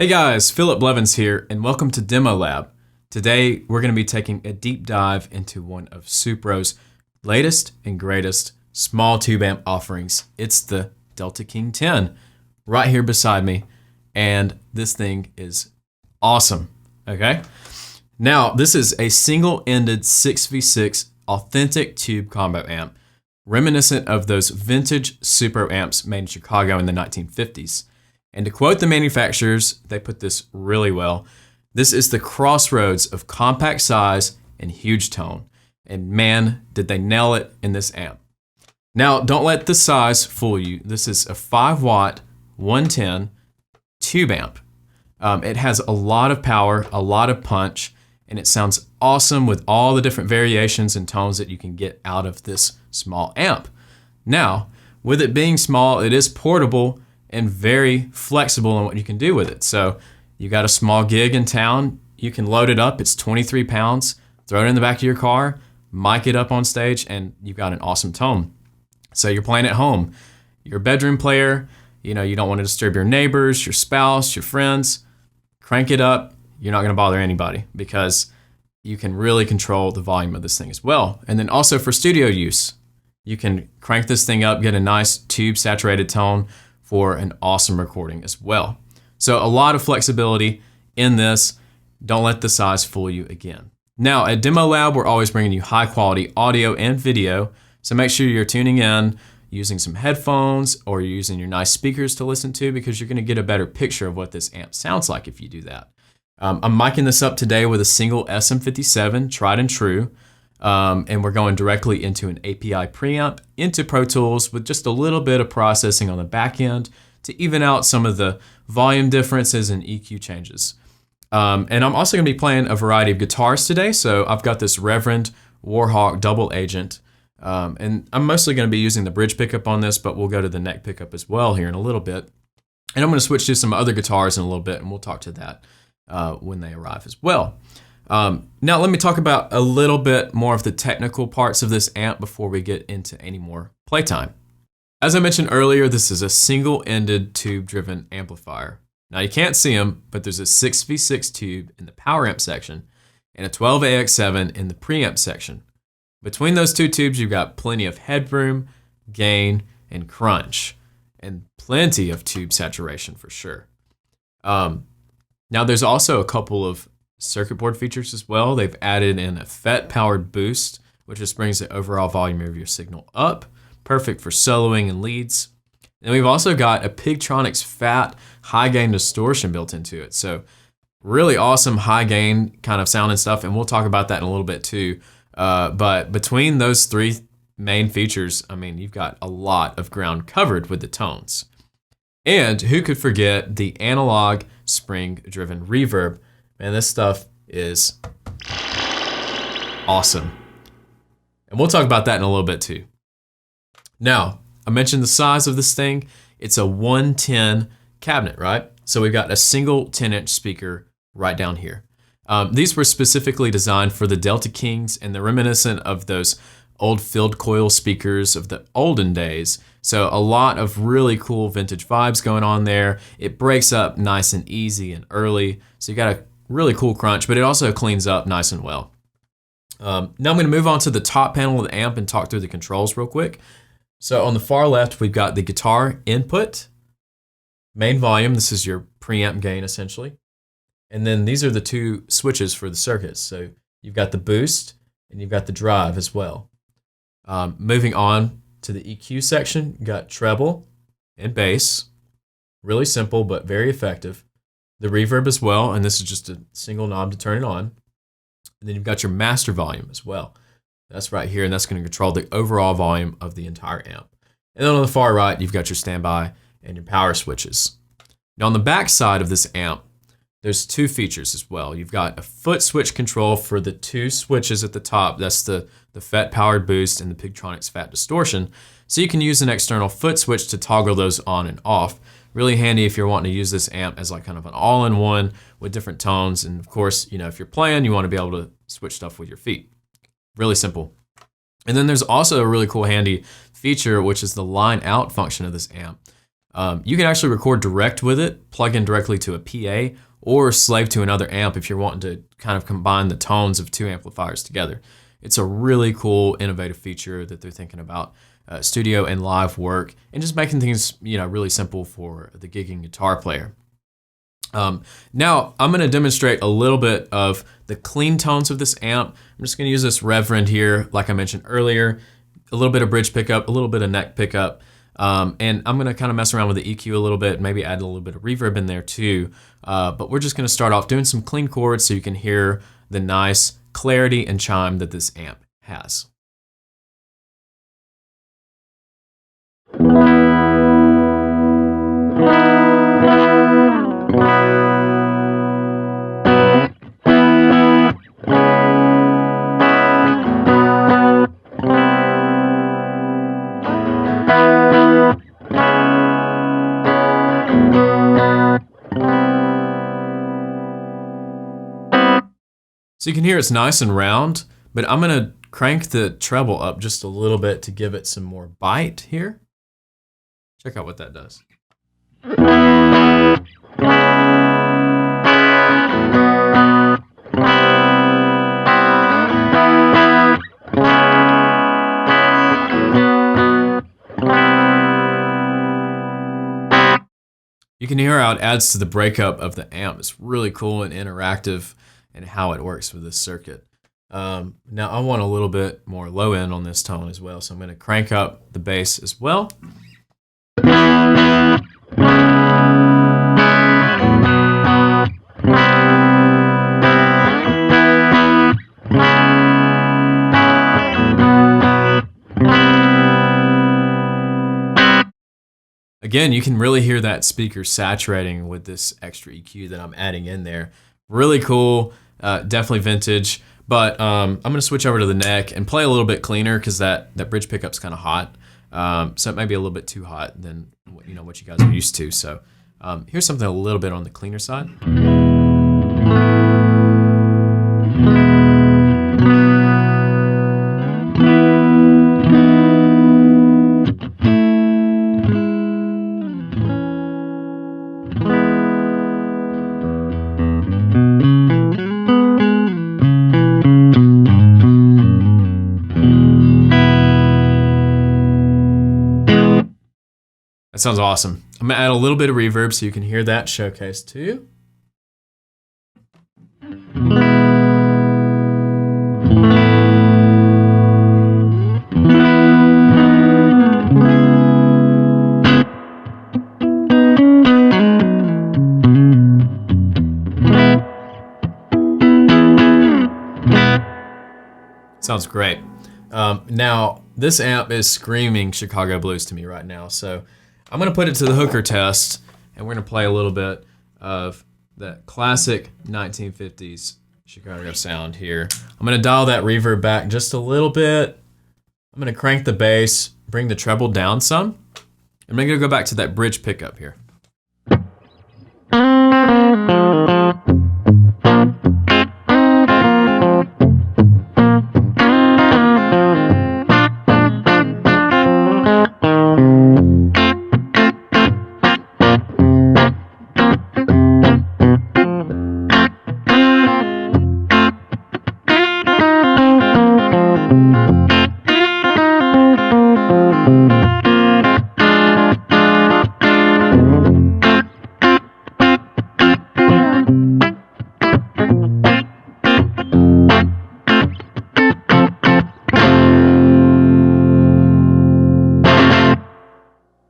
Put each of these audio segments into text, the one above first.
Hey guys, Phillip Blevins here, and welcome to Demo Lab. Today, we're going to be taking a deep dive into one of Supro's latest and greatest small tube amp offerings. It's the Delta King 10, right here beside me, and this thing is awesome, okay? Now, this is a single-ended 6v6 authentic tube combo amp, reminiscent of those vintage Supro amps made in Chicago in the 1950s. And to quote the manufacturers, they put this really well. This is the crossroads of compact size and huge tone. And man, did they nail it in this amp. Now, don't let the size fool you. This is a 5-watt, 110 tube amp. It has a lot of power, a lot of punch, and it sounds awesome with all the different variations and tones that you can get out of this small amp. Now, with it being small, it is portable and very flexible in what you can do with it. So you got a small gig in town, you can load it up, it's 23 pounds, throw it in the back of your car, mic it up on stage, and you've got an awesome tone. So you're playing at home, you're a bedroom player, you don't want to disturb your neighbors, your spouse, your friends, crank it up, you're not gonna bother anybody because you can really control the volume of this thing as well. And then also for studio use, you can crank this thing up, get a nice tube saturated tone for an awesome recording as well. So a lot of flexibility in this. Don't let the size fool you again. Now at Demo Lab, we're always bringing you high quality audio and video. So make sure you're tuning in using some headphones or you're using your nice speakers to listen to, because you're gonna get a better picture of what this amp sounds like if you do that. I'm micing this up today with a single SM57, tried and true. And we're going directly into an API preamp into Pro Tools with just a little bit of processing on the back end to even out some of the volume differences and EQ changes. And I'm also going to be playing a variety of guitars today. So I've got this Reverend Warhawk double agent. And I'm mostly going to be using the bridge pickup on this, but we'll go to the neck pickup as well here in a little bit. And I'm going to switch to some other guitars in a little bit, and we'll talk to that when they arrive as well. Now let me talk about a little bit more of the technical parts of this amp before we get into any more playtime. As I mentioned earlier, this is a single-ended tube-driven amplifier. Now you can't see them, but there's a 6v6 tube in the power amp section and a 12AX7 in the preamp section. Between those two tubes, you've got plenty of headroom, gain, and crunch, and plenty of tube saturation for sure. Now there's also a couple of circuit board features as well. They've added in a FET powered boost, which just brings the overall volume of your signal up, perfect for soloing and leads. And we've also got a Pigtronics fat high gain distortion built into it. So really awesome high gain kind of sound and stuff. And we'll talk about that in a little bit too. But between those three main features, I mean, you've got a lot of ground covered with the tones. And who could forget the analog spring driven reverb? Man, this stuff is awesome. And we'll talk about that in a little bit too. Now, I mentioned the size of this thing. It's a 110 cabinet, right? So we've got a single 10-inch speaker right down here. These were specifically designed for the Delta Kings, and they're reminiscent of those old filled coil speakers of the olden days. So a lot of really cool vintage vibes going on there. It breaks up nice and easy and early. So you got a really cool crunch, but it also cleans up nice and well. Now I'm going to move on to the top panel of the amp and talk through the controls real quick. So on the far left, we've got the guitar input, main volume. This is your preamp gain essentially. And then these are the two switches for the circuits. So you've got the boost and you've got the drive as well. Moving on to the EQ section, you've got treble and bass. Really simple, but very effective. The reverb as well, and this is just a single knob to turn it on. And then you've got your master volume as well. That's right here, and that's going to control the overall volume of the entire amp. And then on the far right, you've got your standby and your power switches. Now on the back side of this amp, there's two features as well. You've got a foot switch control for the two switches at the top. That's the FET powered boost and the Pigtronics fat distortion. So you can use an external foot switch to toggle those on and off. Really handy if you're wanting to use this amp as like kind of an all-in-one with different tones. And of course, you know, if you're playing, you want to be able to switch stuff with your feet. Really simple. And then there's also a really cool handy feature, which is the line out function of this amp. You can actually record direct with it, plug in directly to a PA, or slave to another amp if you're wanting to kind of combine the tones of two amplifiers together. It's a really cool, innovative feature that they're thinking about studio and live work, and just making things, you know, really simple for the gigging guitar player. Now I'm going to demonstrate a little bit of the clean tones of this amp. I'm just going to use this Reverend here, like I mentioned earlier, a little bit of bridge pickup, a little bit of neck pickup. And I'm gonna kind of mess around with the EQ a little bit, maybe add a little bit of reverb in there too. But we're just gonna start off doing some clean chords so you can hear the nice clarity and chime that this amp has. So you can hear it's nice and round, but I'm gonna crank the treble up just a little bit to give it some more bite here. Check out what that does. You can hear how it adds to the breakup of the amp. It's really cool and interactive and how it works with this circuit. Now I want a little bit more low end on this tone as well, so I'm going to crank up the bass as well. Again, you can really hear that speaker saturating with this extra EQ that I'm adding in there. Really cool, definitely vintage, but I'm gonna switch over to the neck and play a little bit cleaner because that bridge pickup's kind of hot. So it might be a little bit too hot than what you guys are used to. So here's something a little bit on the cleaner side. That sounds awesome. I'm gonna add a little bit of reverb so you can hear that showcase too. Sounds great. Now, this amp is screaming Chicago blues to me right now, so I'm gonna put it to the hooker test, and we're gonna play a little bit of that classic 1950s Chicago sound here. I'm gonna dial that reverb back just a little bit. I'm gonna crank the bass, bring the treble down some. I'm gonna go back to that bridge pickup here.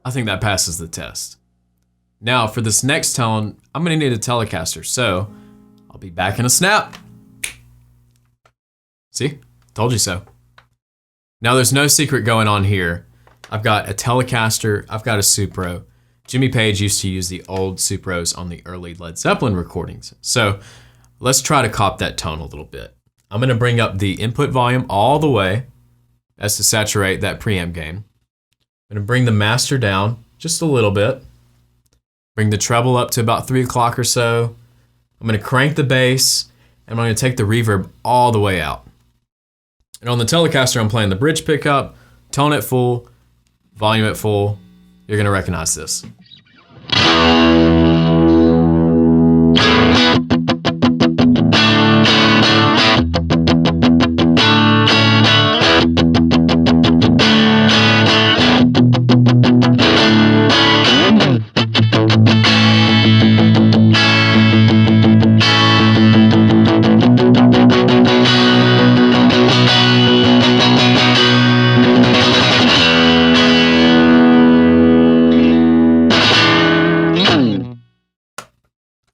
I think that passes the test. Now for this next tone, I'm gonna need a Telecaster, so I'll be back in a snap. See, told you so. Now there's no secret going on here. I've got a Telecaster, I've got a Supro. Jimmy Page used to use the old Supros on the early Led Zeppelin recordings. So let's try to cop that tone a little bit. I'm gonna bring up the input volume all the way as to saturate that preamp gain. I'm gonna bring the master down just a little bit. Bring the treble up to about 3 o'clock or so. I'm gonna crank the bass, and I'm gonna take the reverb all the way out. And on the Telecaster, I'm playing the bridge pickup, tone at full, volume at full. You're gonna recognize this.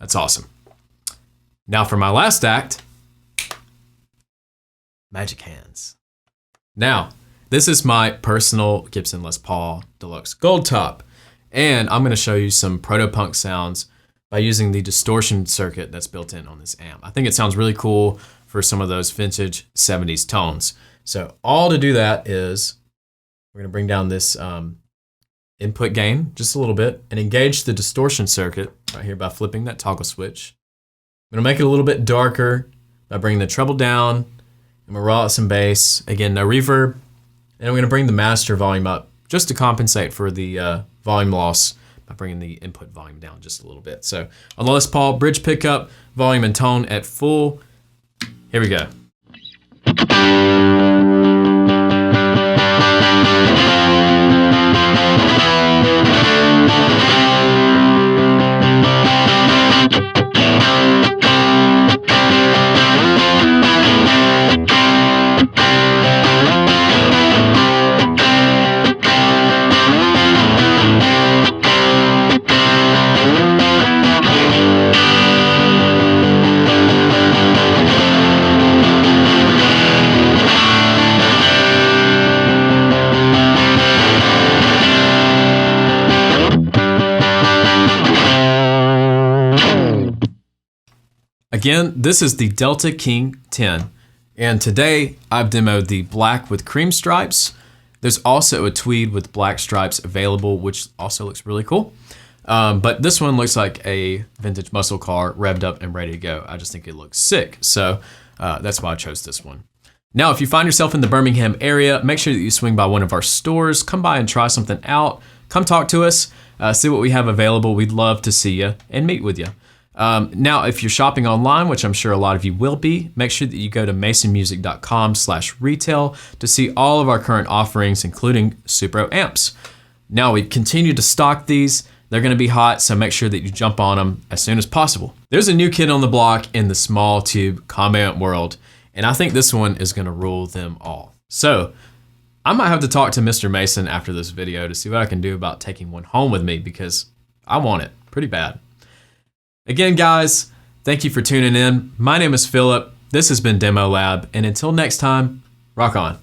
That's awesome. Now for my last act, magic hands. Now, this is my personal Gibson Les Paul Deluxe Gold Top, and I'm gonna show you some proto-punk sounds by using the distortion circuit that's built in on this amp. I think it sounds really cool for some of those vintage 70s tones. So all to do that is, we're gonna bring down this input gain just a little bit and engage the distortion circuit right here by flipping that toggle switch. I'm gonna make it a little bit darker by bringing the treble down. I'm gonna raw out some bass. Again, no reverb. And I'm gonna bring the master volume up just to compensate for the volume loss by bringing the input volume down just a little bit. So on the Les Paul, bridge pickup, volume and tone at full. Here we go. Again, this is the Delta King 10, and today I've demoed the black with cream stripes. There's also a tweed with black stripes available, which also looks really cool. But this one looks like a vintage muscle car revved up and ready to go. I just think it looks sick, so that's why I chose this one. Now, if you find yourself in the Birmingham area, make sure that you swing by one of our stores, come by and try something out, come talk to us, see what we have available. We'd love to see you and meet with you. Now, if you're shopping online, which I'm sure a lot of you will be, make sure that you go to masonmusic.com/retail to see all of our current offerings, including Supro Amps. Now, we continue to stock these. They're going to be hot, so make sure that you jump on them as soon as possible. There's a new kid on the block in the small tube combo amp world, and I think this one is going to rule them all. So, I might have to talk to Mr. Mason after this video to see what I can do about taking one home with me, because I want it pretty bad. Again, guys, thank you for tuning in. My name is Phillip. This has been Demo Lab, and until next time, rock on.